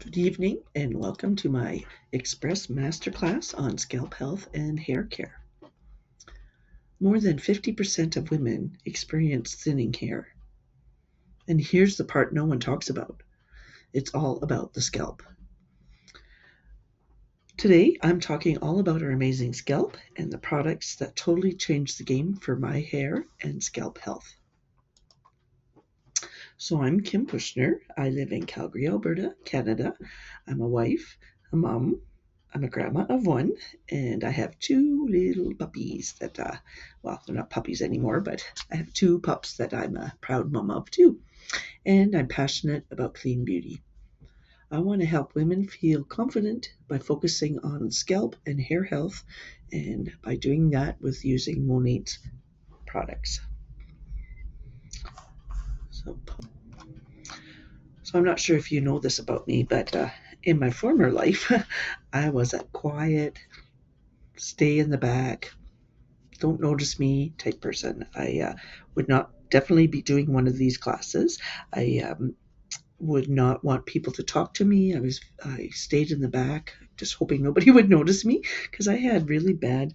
Good evening and welcome to my Express Masterclass on scalp health and hair care. More than 50% of women experience thinning hair. And here's the part no one talks about. It's all about the scalp. Today, I'm talking all about our amazing scalp and the products that totally changed the game for my hair and scalp health. So I'm Kim Kushner. I live in Calgary, Alberta, Canada. I'm a wife, a mom, I'm a grandma of one, and I have two little puppies that, well, they're not puppies anymore, but I have two pups that I'm a proud mom of too. And I'm passionate about clean beauty. I want to help women feel confident by focusing on scalp and hair health, and by doing that with using MONAT products. So I'm not sure if you know this about me, but in my former life, I was a quiet, stay in the back, don't notice me type person. I would not definitely be doing one of these classes. I would not want people to talk to me. I stayed in the back, just hoping nobody would notice me because I had really bad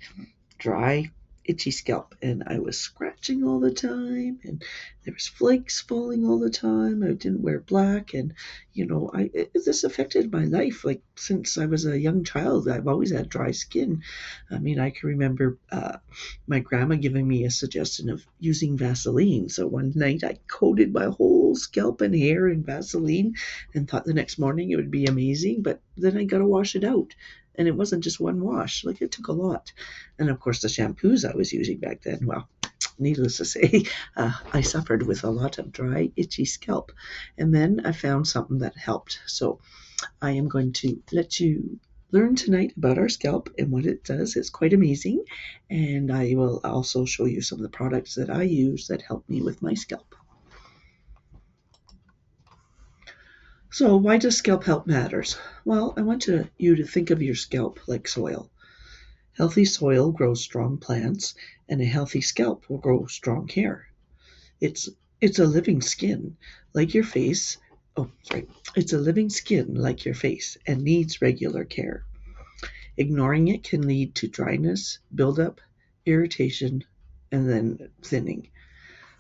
dry, itchy scalp, and I was scratching all the time, and there was flakes falling all the time. I didn't wear black, and this affected my life. Like since I was a young child, I've always had dry skin. I mean, I can remember my grandma giving me a suggestion of using Vaseline. So one night I coated my whole scalp and hair in Vaseline and thought the next morning it would be amazing, but then I got to wash it out. And it wasn't just one wash, like it took a lot. And of course, the shampoos I was using back then, well, needless to say, I suffered with a lot of dry, itchy scalp. And then I found something that helped. So I am going to let you learn tonight about our scalp and what it does. It's quite amazing. And I will also show you some of the products that I use that help me with my scalp. So why does scalp health matters? Well, I want you to think of your scalp like soil. Healthy soil grows strong plants, and a healthy scalp will grow strong hair. It's it's a living skin, like your face. Oh, sorry. It's a living skin like your face and needs regular care. Ignoring it can lead to dryness, buildup, irritation, and then thinning.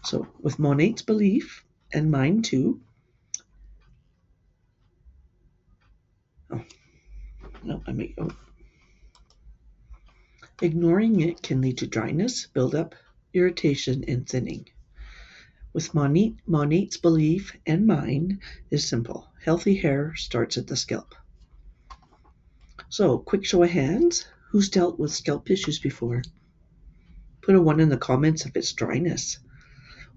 So, with Monet's belief, and mine too. Oh, no, ignoring it can lead to dryness, buildup, irritation, and thinning. With Monet's belief and mine is simple. Healthy hair starts at the scalp. So, quick show of hands. Who's dealt with scalp issues before? Put a 1 in the comments if it's dryness,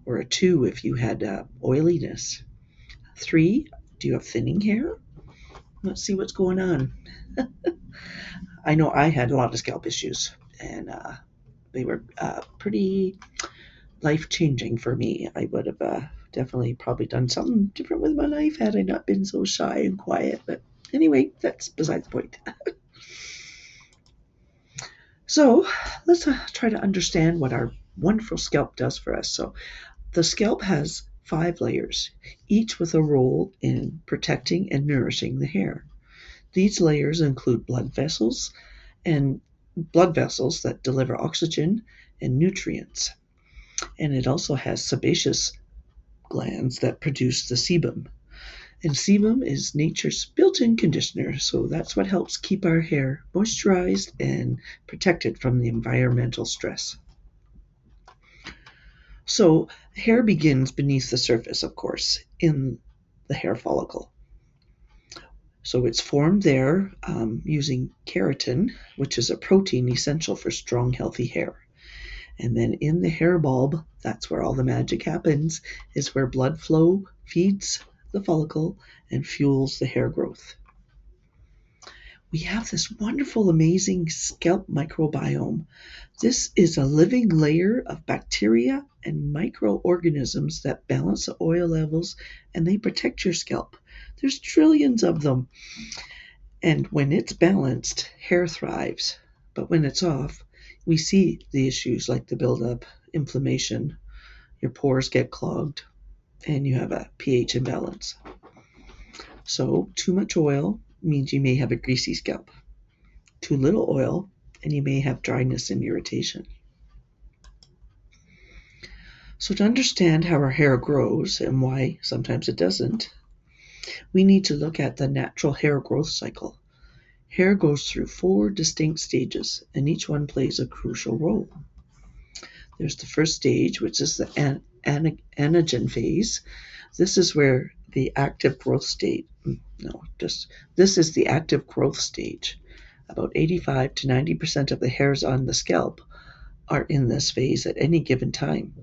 or a 2 if you had oiliness. 3, do you have thinning hair? Let's see what's going on. I know I had a lot of scalp issues, and they were pretty life-changing for me. I would have definitely probably done something different with my life had I not been so shy and quiet. But anyway, that's beside the point. So let's try to understand what our wonderful scalp does for us. So the scalp has 5 layers, each with a role in protecting and nourishing the hair. These layers include blood vessels that deliver oxygen and nutrients. And it also has sebaceous glands that produce the sebum. And sebum is nature's built-in conditioner, so that's what helps keep our hair moisturized and protected from the environmental stress. So hair begins beneath the surface, of course, in the hair follicle. So it's formed there using keratin, which is a protein essential for strong, healthy hair. And then in the hair bulb, that's where all the magic happens, is where blood flow feeds the follicle and fuels the hair growth. We have this wonderful, amazing scalp microbiome. This is a living layer of bacteria and microorganisms that balance the oil levels, and they protect your scalp. There's trillions of them. And when it's balanced, hair thrives. But when it's off, we see the issues like the buildup, inflammation, your pores get clogged, and you have a pH imbalance. So too much oil means you may have a greasy scalp. Too little oil, and you may have dryness and irritation. So to understand how our hair grows and why sometimes it doesn't, we need to look at the natural hair growth cycle. Hair goes through 4 distinct stages, and each one plays a crucial role. There's the first stage, which is the anagen phase. This is where the active growth state, this is the active growth stage. About 85 to 90% of the hairs on the scalp are in this phase at any given time.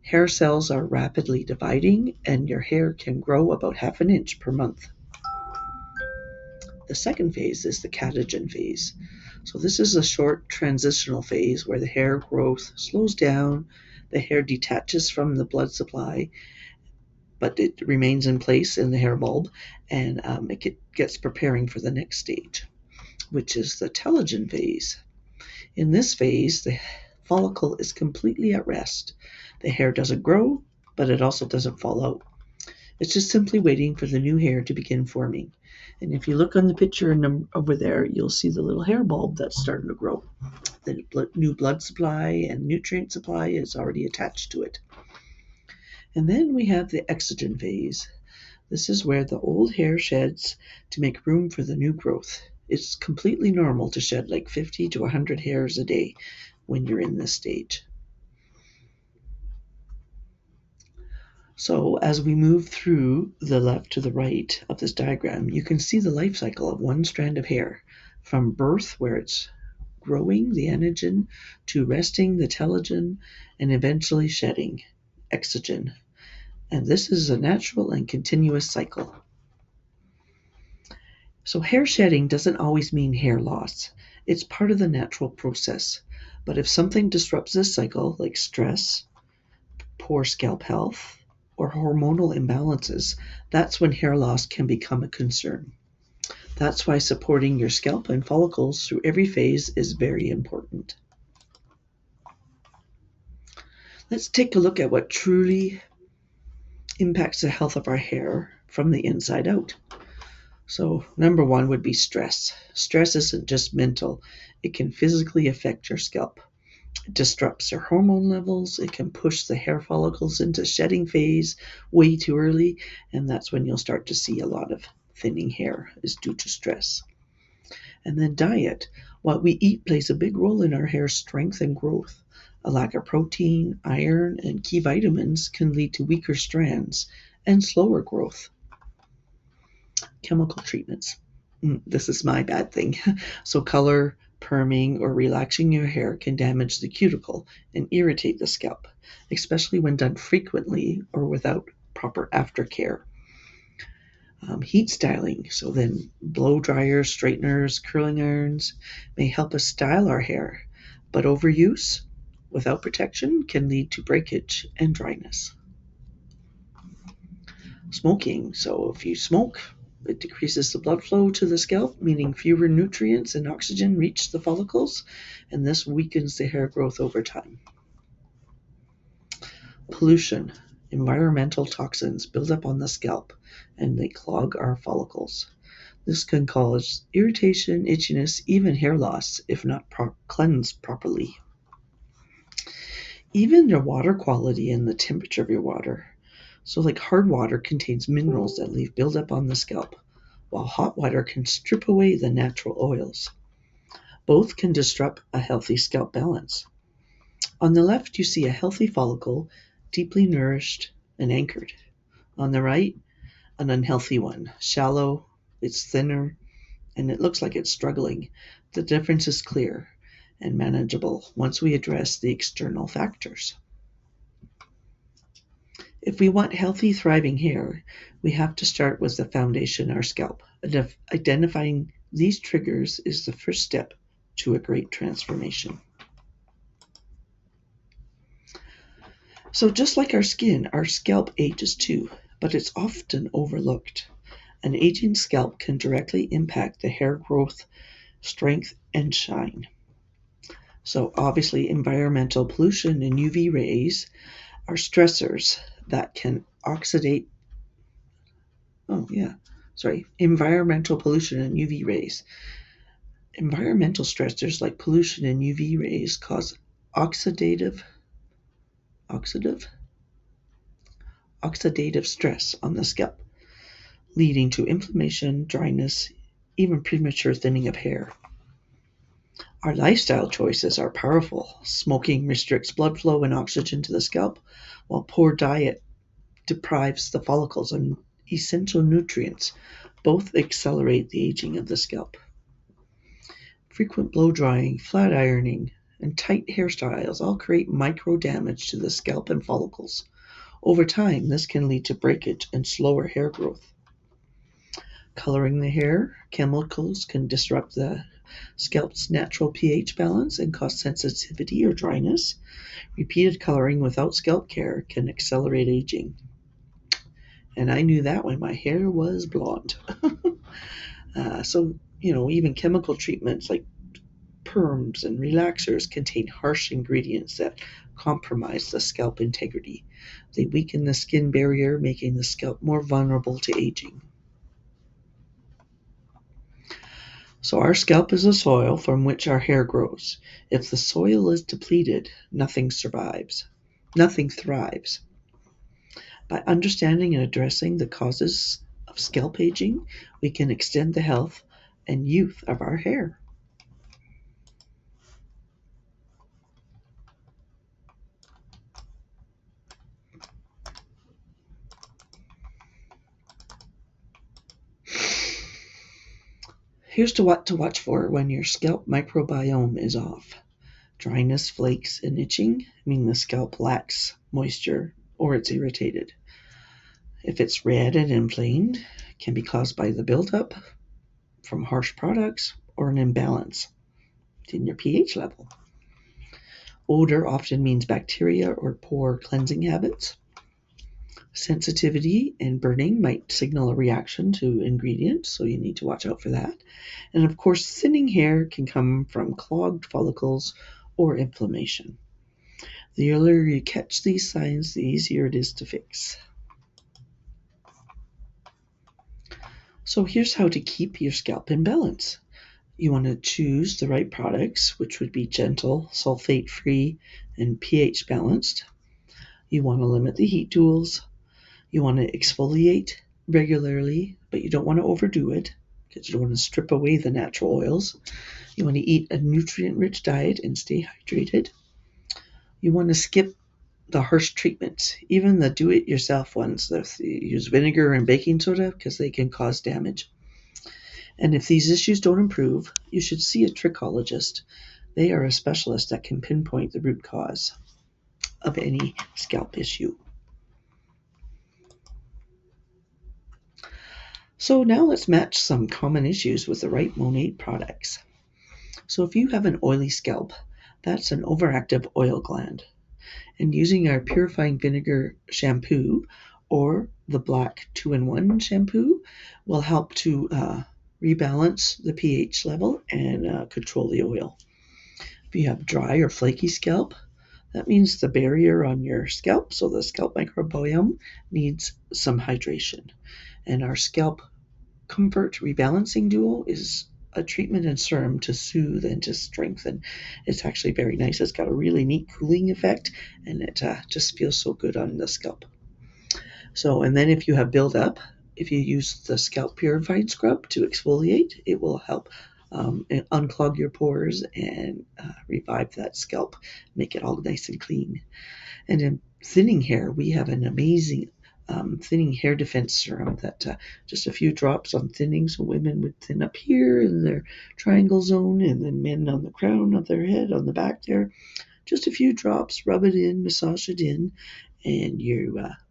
Hair cells are rapidly dividing, and your hair can grow about half an inch per month. The second phase is the catagen phase. So this is a short transitional phase where the hair growth slows down, the hair detaches from the blood supply, but it remains in place in the hair bulb, and it gets preparing for the next stage, which is the telogen phase. In this phase, the follicle is completely at rest. The hair doesn't grow, but it also doesn't fall out. It's just simply waiting for the new hair to begin forming. And if you look on the picture over there, you'll see the little hair bulb that's starting to grow. The new blood supply and nutrient supply is already attached to it. And then we have the exogen phase. This is where the old hair sheds to make room for the new growth. It's completely normal to shed like 50 to 100 hairs a day when you're in this stage. So as we move through the left to the right of this diagram, you can see the life cycle of one strand of hair, from birth, where it's growing, the anagen, to resting, the telogen, and eventually shedding, exogen. And this is a natural and continuous cycle. So hair shedding doesn't always mean hair loss. It's part of the natural process. But if something disrupts this cycle, like stress, poor scalp health, or hormonal imbalances, that's when hair loss can become a concern. That's why supporting your scalp and follicles through every phase is very important. Let's take a look at what truly impacts the health of our hair from the inside out. So number 1 would be stress. Stress isn't just mental. It can physically affect your scalp. It disrupts your hormone levels. It can push the hair follicles into shedding phase way too early, and that's when you'll start to see a lot of thinning hair is due to stress. And then diet. What we eat plays a big role in our hair's strength and growth. A lack of protein, iron, and key vitamins can lead to weaker strands and slower growth. Chemical treatments. This is my bad thing. So color, perming, or relaxing your hair can damage the cuticle and irritate the scalp, especially when done frequently or without proper aftercare. Heat styling, so then blow dryers, straighteners, curling irons may help us style our hair, but overuse without protection can lead to breakage and dryness. Smoking, so if you smoke, it decreases the blood flow to the scalp, meaning fewer nutrients and oxygen reach the follicles, and this weakens the hair growth over time. Pollution. Environmental toxins build up on the scalp, and they clog our follicles. This can cause irritation, itchiness, even hair loss if not cleansed properly. Even your water quality and the temperature of your water. So like hard water contains minerals that leave buildup on the scalp, while hot water can strip away the natural oils. Both can disrupt a healthy scalp balance. On the left, you see a healthy follicle, deeply nourished and anchored. On the right, an unhealthy one, shallow, it's thinner, and it looks like it's struggling. The difference is clear and manageable once we address the external factors. If we want healthy, thriving hair, we have to start with the foundation, our scalp. Identifying these triggers is the first step to a great transformation. So just like our skin, our scalp ages too, but it's often overlooked. An aging scalp can directly impact the hair growth, strength, and shine. So obviously environmental pollution and UV rays are stressors that can oxidate environmental pollution and UV rays. Environmental stressors like pollution and UV rays cause oxidative oxidative oxidative stress on the scalp, leading to inflammation, dryness, even premature thinning of hair. Our lifestyle choices are powerful. Smoking restricts blood flow and oxygen to the scalp, while poor diet deprives the follicles of essential nutrients. Both accelerate the aging of the scalp. Frequent blow drying, flat ironing, and tight hairstyles all create micro damage to the scalp and follicles. Over time, this can lead to breakage and slower hair growth. Coloring the hair, chemicals can disrupt the scalp's natural pH balance and cause sensitivity or dryness. Repeated coloring without scalp care can accelerate aging. And I knew that when my hair was blonde. Even chemical treatments like perms and relaxers contain harsh ingredients that compromise the scalp integrity. They weaken the skin barrier, making the scalp more vulnerable to aging. So our scalp is a soil from which our hair grows. If the soil is depleted, nothing survives. Nothing thrives. By understanding and addressing the causes of scalp aging, we can extend the health and youth of our hair. Here's what to watch for when your scalp microbiome is off. Dryness, flakes, and itching mean the scalp lacks moisture or it's irritated. If it's red and inflamed, it can be caused by the buildup from harsh products or an imbalance in your pH level. Odor often means bacteria or poor cleansing habits. Sensitivity and burning might signal a reaction to ingredients, so you need to watch out for that. And of course, thinning hair can come from clogged follicles or inflammation. The earlier you catch these signs, the easier it is to fix. So here's how to keep your scalp in balance. You want to choose the right products, which would be gentle, sulfate-free, and pH balanced. You want to limit the heat tools. You want to exfoliate regularly, but you don't want to overdo it because you don't want to strip away the natural oils. You want to eat a nutrient-rich diet and stay hydrated. You want to skip the harsh treatments, even the do-it-yourself ones. You use vinegar and baking soda because they can cause damage. And if these issues don't improve, you should see a trichologist. They are a specialist that can pinpoint the root cause of any scalp issue. So now let's match some common issues with the right MONAT products. So if you have an oily scalp, that's an overactive oil gland. And using our purifying vinegar shampoo or the black 2-in-1 shampoo will help to rebalance the pH level and control the oil. If you have dry or flaky scalp, that means the barrier on your scalp, so the scalp microbiome, needs some hydration. And our scalp comfort rebalancing duo is a treatment and serum to soothe and to strengthen. It's actually very nice. It's got a really neat cooling effect, and it just feels so good on the scalp. And then if you have buildup, if you use the scalp purifying scrub to exfoliate, it will help unclog your pores and revive that scalp, make it all nice and clean. And in thinning hair, we have an amazing thinning hair defense serum that just a few drops on thinning, so women would thin up here in their triangle zone, and then men on the crown of their head, on the back there. Just a few drops, rub it in, massage it in, and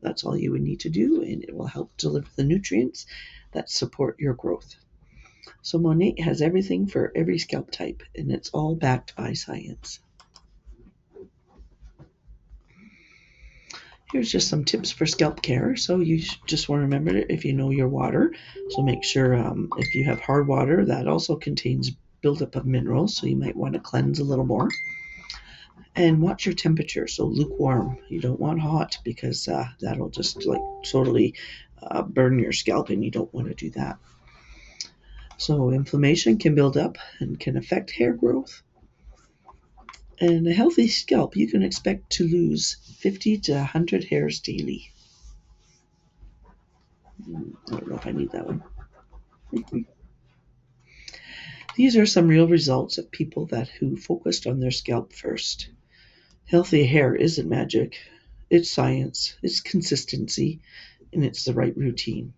that's all you would need to do, and it will help deliver the nutrients that support your growth. So MONAT has everything for every scalp type, and it's all backed by science. Here's just some tips for scalp care. So you just want to remember if you know your water. So make sure if you have hard water, that also contains buildup of minerals. So you might want to cleanse a little more. And watch your temperature. So lukewarm. You don't want hot because that'll just totally burn your scalp, and you don't want to do that. So inflammation can build up and can affect hair growth. And a healthy scalp, you can expect to lose 50 to 100 hairs daily. I don't know if I need that one. These are some real results of people who focused on their scalp first. Healthy hair isn't magic. It's science, it's consistency, and it's the right routine.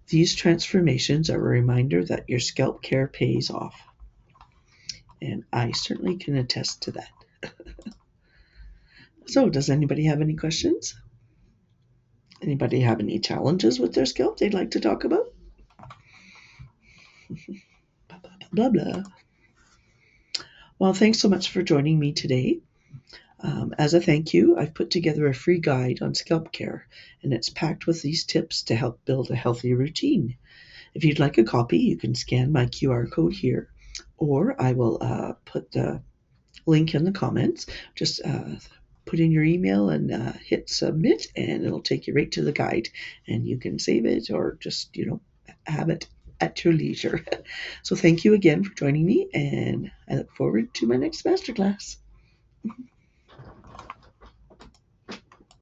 These transformations are a reminder that your scalp care pays off. And I certainly can attest to that. So, does anybody have any questions? Anybody have any challenges with their scalp they'd like to talk about? Blah, blah, blah, blah. Well, thanks so much for joining me today. As a thank you, I've put together a free guide on scalp care, and it's packed with these tips to help build a healthy routine. If you'd like a copy, you can scan my QR code here, or I will put the link in the comments. Just put in your email and hit submit, and it'll take you right to the guide, and you can save it or just, have it at your leisure. So thank you again for joining me, and I look forward to my next masterclass.